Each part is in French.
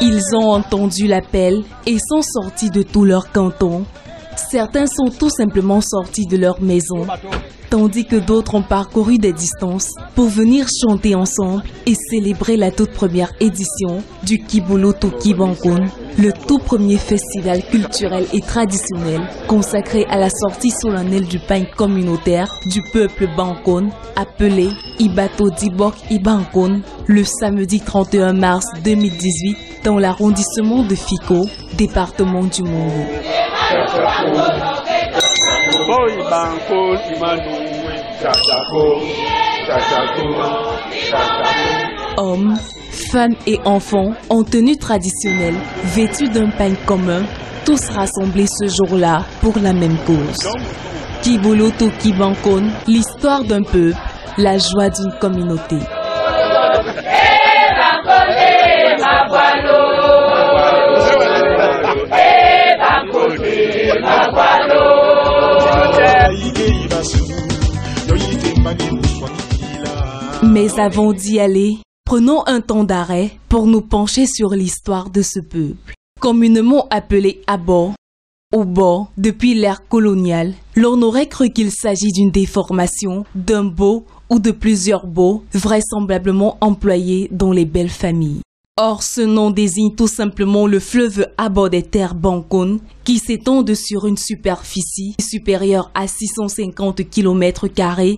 Ils ont entendu l'appel et sont sortis de tout leur canton. Certains sont tout simplement sortis de leur maison, tandis que d'autres ont parcouru des distances pour venir chanter ensemble et célébrer la toute première édition du Kibolo Toki Bankone, le tout premier festival culturel et traditionnel consacré à la sortie solennelle du pain communautaire du peuple Bankone, appelé Ibato Dibok Ibankone, le samedi 31 mars 2018 dans l'arrondissement de Fiko, département du Mongo. Hommes, femmes et enfants en tenue traditionnelle, vêtus d'un pagne commun, tous rassemblés ce jour-là pour la même cause. Kibolo Toki Bankone, l'histoire d'un peuple, la joie d'une communauté. Mais avant d'y aller, prenons un temps d'arrêt pour nous pencher sur l'histoire de ce peuple. Communément appelé Abo, ou Bo, depuis l'ère coloniale, l'on aurait cru qu'il s'agit d'une déformation, d'un bo ou de plusieurs bo, vraisemblablement employés dans les belles familles. Or, ce nom désigne tout simplement le fleuve Abo des terres Bankone, qui s'étendent sur une superficie supérieure à 650 km²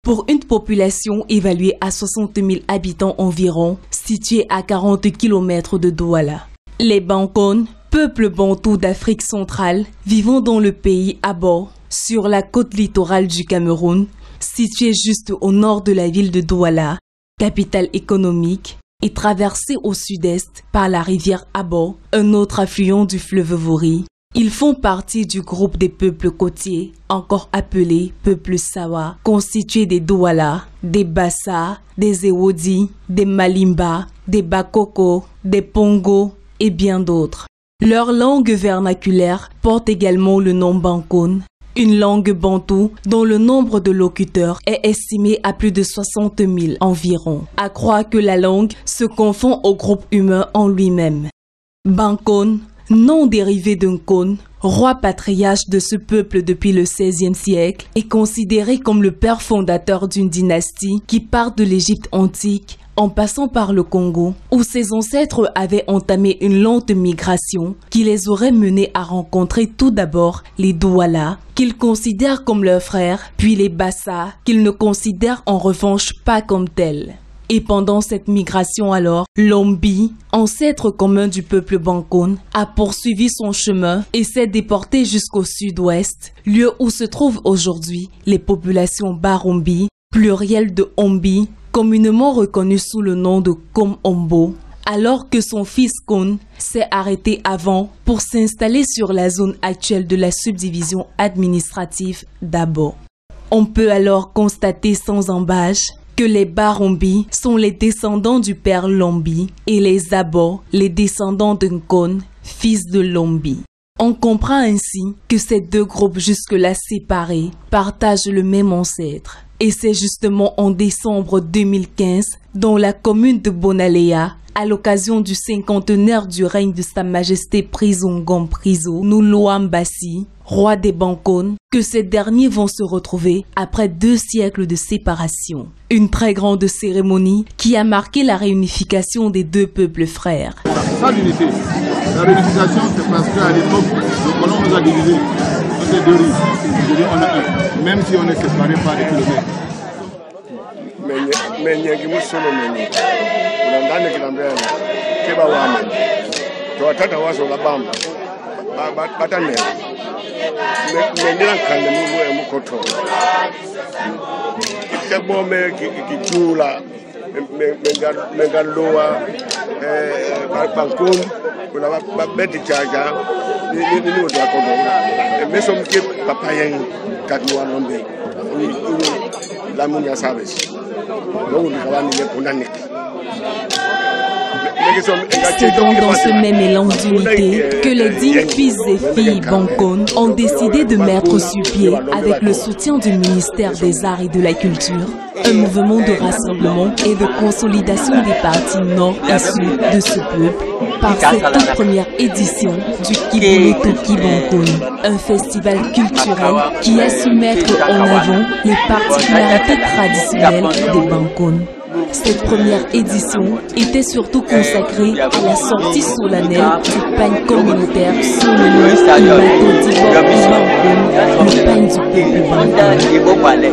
pour une population évaluée à 60 000 habitants environ, située à 40 km de Douala. Les Bankone, peuple bantou d'Afrique centrale, vivant dans le pays Abo, sur la côte littorale du Cameroun, située juste au nord de la ville de Douala, capitale économique, et traversée au sud-est par la rivière Abo, un autre affluent du fleuve Vori. Ils font partie du groupe des peuples côtiers, encore appelés peuples Sawa, constitués des Douala, des Bassa, des Ewodi, des Malimba, des Bakoko, des Pongo et bien d'autres. Leur langue vernaculaire porte également le nom Bankone, une langue bantou dont le nombre de locuteurs est estimé à plus de 60 000 environ. À croire que la langue se confond au groupe humain en lui-même. Bankone, nom dérivé d'un cône, roi patriarche de ce peuple depuis le XVIe siècle, est considéré comme le père fondateur d'une dynastie qui part de l'Égypte antique en passant par le Congo, où ses ancêtres avaient entamé une lente migration qui les aurait menés à rencontrer tout d'abord les Douala, qu'ils considèrent comme leurs frères, puis les Bassa, qu'ils ne considèrent en revanche pas comme tels. Et pendant cette migration alors, l'Ombi, ancêtre commun du peuple Bankone, a poursuivi son chemin et s'est déporté jusqu'au sud-ouest, lieu où se trouvent aujourd'hui les populations Barombi, pluriel de Ombi, communément reconnu sous le nom de Kom-Ombo, alors que son fils Kon s'est arrêté avant pour s'installer sur la zone actuelle de la subdivision administrative d'Abo. On peut alors constater sans embâche que les Barombi sont les descendants du père Lombi et les Abo les descendants d'un Kon, fils de Lombi. On comprend ainsi que ces deux groupes jusque-là séparés partagent le même ancêtre. Et c'est justement en décembre 2015, dans la commune de Bonalea, à l'occasion du cinquantenaire du règne de Sa Majesté Prizongom Prizo Nuluambasi, roi des Bankone, que ces derniers vont se retrouver après 2 siècles de séparation. Une très grande cérémonie qui a marqué la réunification des deux peuples frères. Ça, l'unité. La réunification, c'est parce qu'à l'époque, le colon nous a divisés. On est 2 rives. Aujourd'hui, on a un. Même si on est séparés par des kilomètres. Megaloa, Bancon, on a Betty Chaga, nous de la Condom, mais son qui papa Yang, Kadua Lombe, la Mounia Savage. Donc, on a C'est donc dans ce même élan d'unité que les dignes fils et filles Bancone ont décidé de mettre sur pied, avec le soutien du ministère des Arts et de la Culture, un mouvement de rassemblement et de consolidation des parties nord et sud de ce peuple par cette toute première édition du Kibolo Toki Bancone, un festival culturel qui a su mettre en avant les particularités traditionnelles des Bancone. Cette première édition était surtout consacrée à la sortie solennelle du pagne communautaire sur le nom du bateau d'Ibor Bancone, le pagne du peuple Bancone.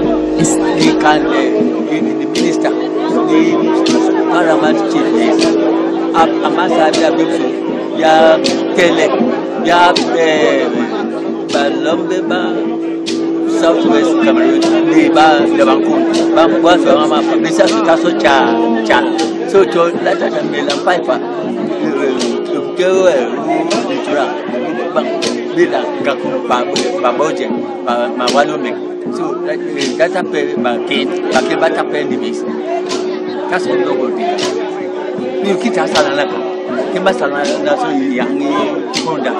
Southwest Cameroon, the Bancone, Bamboa, Misa Caso Cha, so to let us make a piper. Go, Villa, Baboje, Mawalome. So that's a pay, Bakibata Pendivis. That's a logo. You keep us on a level. He must have not young Honda.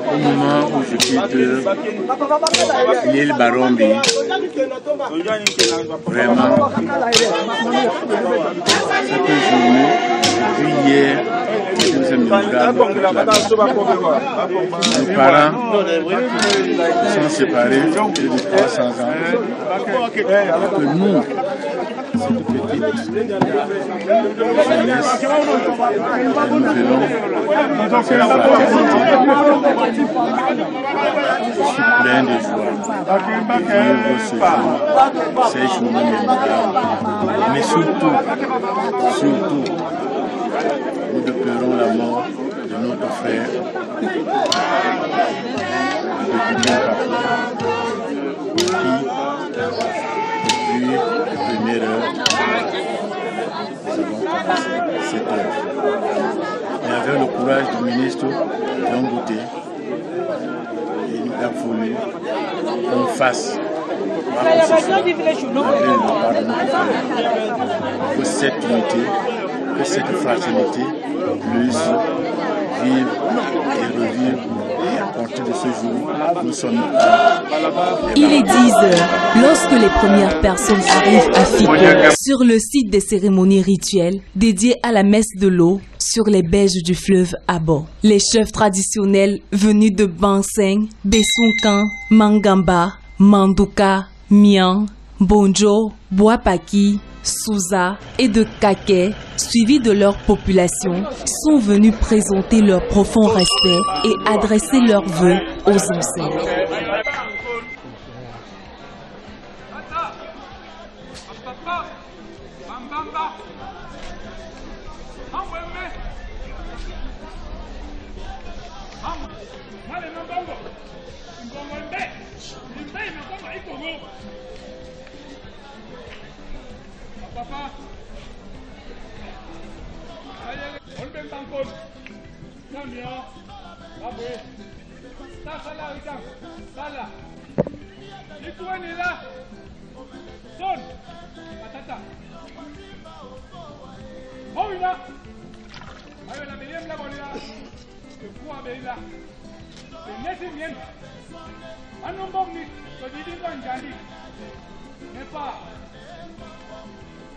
Au moment où je quitte l'île Barombi, vraiment, cette journée, puis hier, nous sommes nos parents sont séparés depuis 300 ans, que nous, cette petite jeunesse, nous verrons cette fraternité. Je suis plein de joie de vivre ce jour, ces journées mémorables. Mais surtout, nous déplorons la mort de notre frère, le petit papa, qui, depuis la première heure, nous avons commencé cette heure. Et avec le courage du ministre Dangote, il nous a voulu qu'on fasse que cette unité, que cette fraternité puisse vivre et revivre. Et à partir de ce jour, nous sommes Il est 10 heures lorsque les premières personnes arrivent à Fiko, sur le site des cérémonies rituelles dédiées à la messe de l'eau sur les berges du fleuve Abo. Les chefs traditionnels venus de Banseng, Besunkan, Mangamba, Manduka, Mian, Bonjo, Boapaki, Souza et de Kake, suivis de leur population, sont venus présenter leur profond respect et adresser leurs vœux aux ancêtres.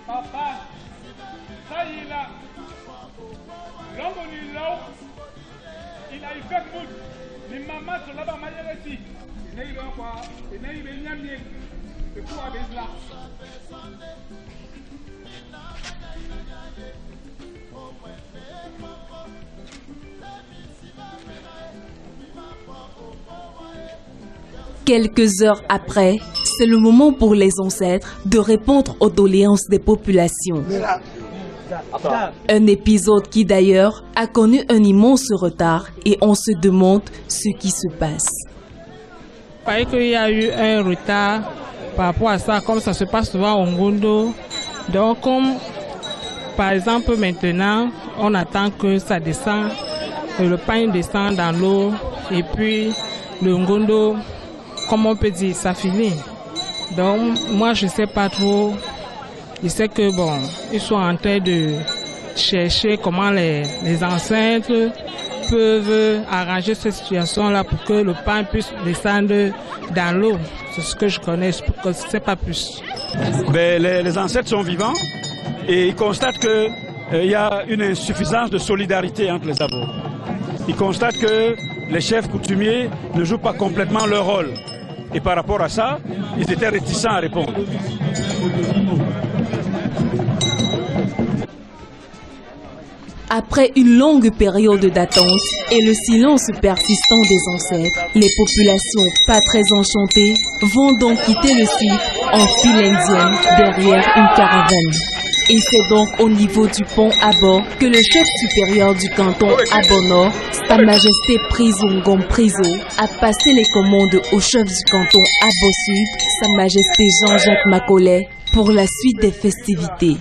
Papa, ça y est là. L'homme on est là. Il a eu fait de les mamans sont là-bas, manière ici. Il n'est pas quoi. Il n'est pas bien. C'est quoi avec là? Quelques heures après, c'est le moment pour les ancêtres de répondre aux doléances des populations. Un épisode qui d'ailleurs a connu un immense retard et on se demande ce qui se passe. Il y a eu un retard par rapport à ça, comme ça se passe souvent au Ngondo. Donc, comme par exemple maintenant, on attend que ça descende, que le pain descend dans l'eau, et puis le Ngondo, comme on peut dire, ça finit. Donc, moi, je ne sais pas trop. Je sais que, bon, ils sont en train de chercher comment les ancêtres peuvent arranger cette situation-là pour que le pain puisse descendre dans l'eau. C'est ce que je connais, je ne sais pas plus. Ben, les ancêtres sont vivants et ils constatent qu'il y a une insuffisance de solidarité entre les Abos. Ils constatent que les chefs coutumiers ne jouent pas complètement leur rôle. Et par rapport à ça, ils étaient réticents à répondre. Après une longue période d'attente et le silence persistant des ancêtres, les populations pas très enchantées vont donc quitter le site en file indienne derrière une caravane. Et c'est donc au niveau du pont Abo que le chef supérieur du canton Abo Nord, Sa Majesté Prizongom Prizo, a passé les commandes au chef du canton Abo Sud, Sa Majesté Jean-Jacques Macaulay, pour la suite des festivités.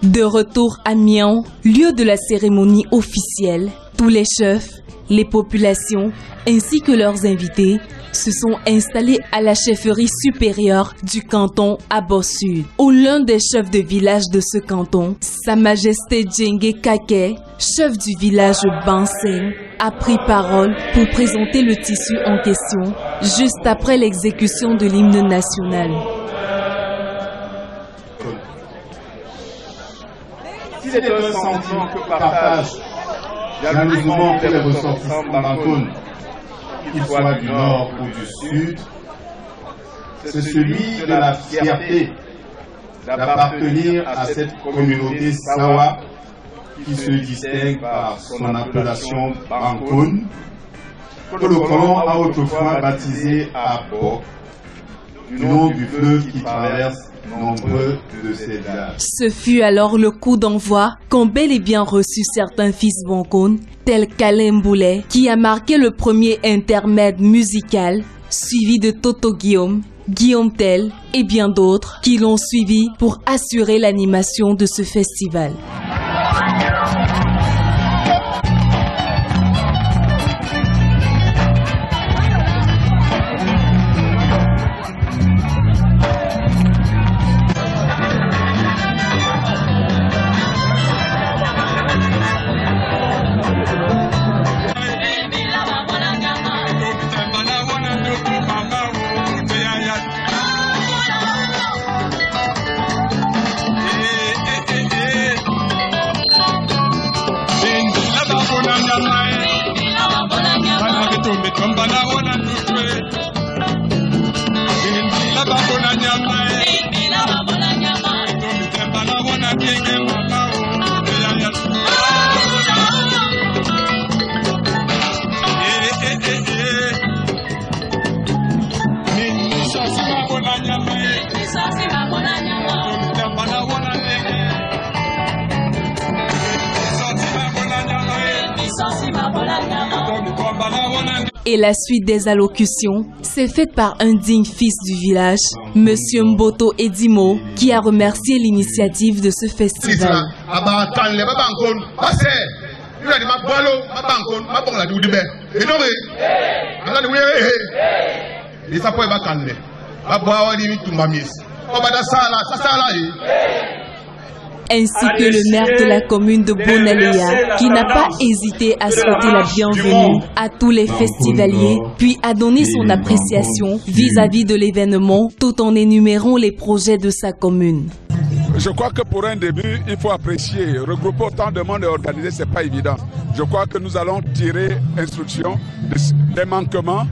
De retour à Mian, lieu de la cérémonie officielle, tous les chefs, les populations ainsi que leurs invités se sont installés à la chefferie supérieure du canton Abo Sud, où l'un des chefs de village de ce canton, Sa Majesté Djengue Kake, chef du village Banseng, a pris parole pour présenter le tissu en question, juste après l'exécution de l'hymne national. Si c'est un sentiment que partage jalousement tous les ressortissants d'Antoun, qu'ils soient du nord ou du sud, c'est celui de la fierté d'appartenir à cette communauté Sawa qui se distingue par son appellation Bankoun, que le colon a autrefois baptisé Abo, du nom du fleuve qui traverse nombreux de ces villages. Ce fut alors le coup d'envoi qu'ont bel et bien reçu certains fils Bankoun, tel qu'Alain Boulet, qui a marqué le premier intermède musical, suivi de Toto Guillaume, Guillaume Tell et bien d'autres qui l'ont suivi pour assurer l'animation de ce festival. Et la suite des allocutions s'est faite par un digne fils du village, Monsieur Mboto Edimo, qui a remercié l'initiative de ce festival. Ainsi que le maire de la commune de Bonaléa, qui n'a pas hésité à souhaiter la bienvenue à tous les festivaliers, puis à donner son appréciation vis-à-vis de l'événement, tout en énumérant les projets de sa commune. Je crois que pour un début, il faut apprécier. Regrouper autant de monde et organiser, ce n'est pas évident. Je crois que nous allons tirer instruction des manquements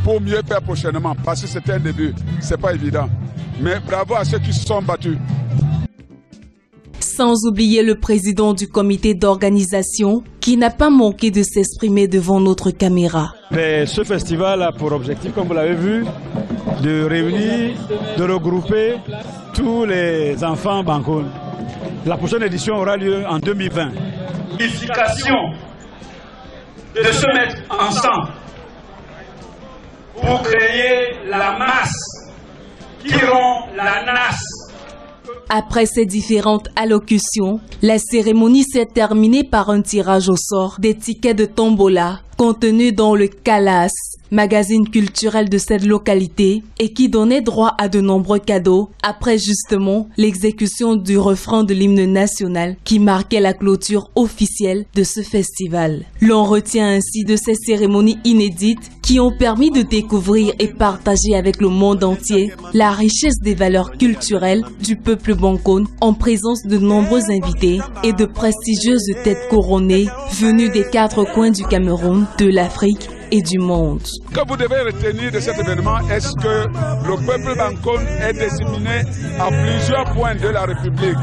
pour mieux faire prochainement. Parce que c'est un début, ce n'est pas évident. Mais bravo à ceux qui se sont battus. Sans oublier le président du comité d'organisation qui n'a pas manqué de s'exprimer devant notre caméra. Ce festival a pour objectif, comme vous l'avez vu, de réunir, de regrouper tous les enfants Bankoun. La prochaine édition aura lieu en 2020. L'unification de se mettre ensemble pour créer la masse qui rend la NAS. Après ces différentes allocutions, la cérémonie s'est terminée par un tirage au sort des tickets de tombola contenus dans le Calas, magazine culturel de cette localité, et qui donnait droit à de nombreux cadeaux après justement l'exécution du refrain de l'hymne national qui marquait la clôture officielle de ce festival. L'on retient ainsi de ces cérémonies inédites qui ont permis de découvrir et partager avec le monde entier la richesse des valeurs culturelles du peuple bankoun en présence de nombreux invités et de prestigieuses têtes couronnées venues des 4 coins du Cameroun, de l'Afrique et du monde. Ce que vous devez retenir de cet événement, est-ce que le peuple bankoun est disséminé à plusieurs points de la République.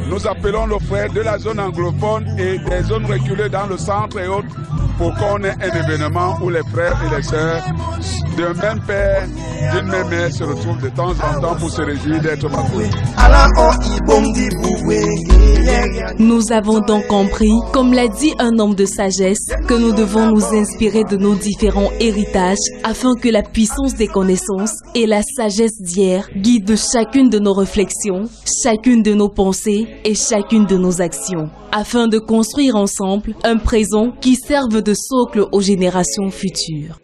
Nous appelons nos frères de la zone anglophone et des zones reculées dans le centre et autres pour qu'on ait un événement où les frères et les sœurs d'un même père, d'une même mère se retrouvent de temps en temps pour se réjouir d'être bankoun. Nous avons donc compris, comme l'a dit un homme de sagesse, que nous devons nous inspirer de nos différents héritages afin que la puissance des connaissances et la sagesse d'hier guident chacune de nos réflexions, chacune de nos pensées et chacune de nos actions, afin de construire ensemble un présent qui serve de socle aux générations futures.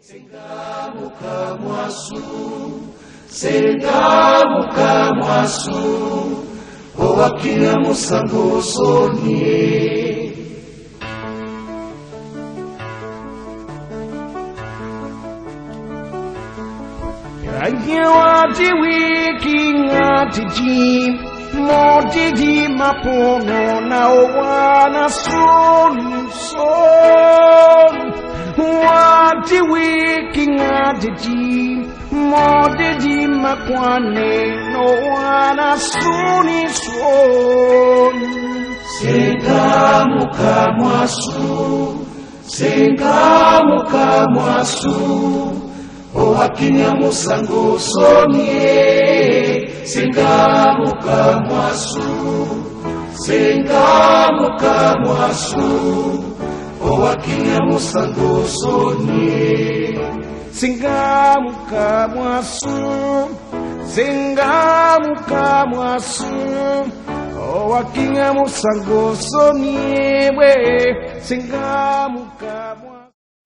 Modidi mapono na wana son wati wiki ngadiji modidi makwane no wana suni son sengamu kamwasu o akinya musango sonie sengamu kamwasu o akinya musango sonie sengamu kamwasu o akinya musango sonie we sengamu kamwasu.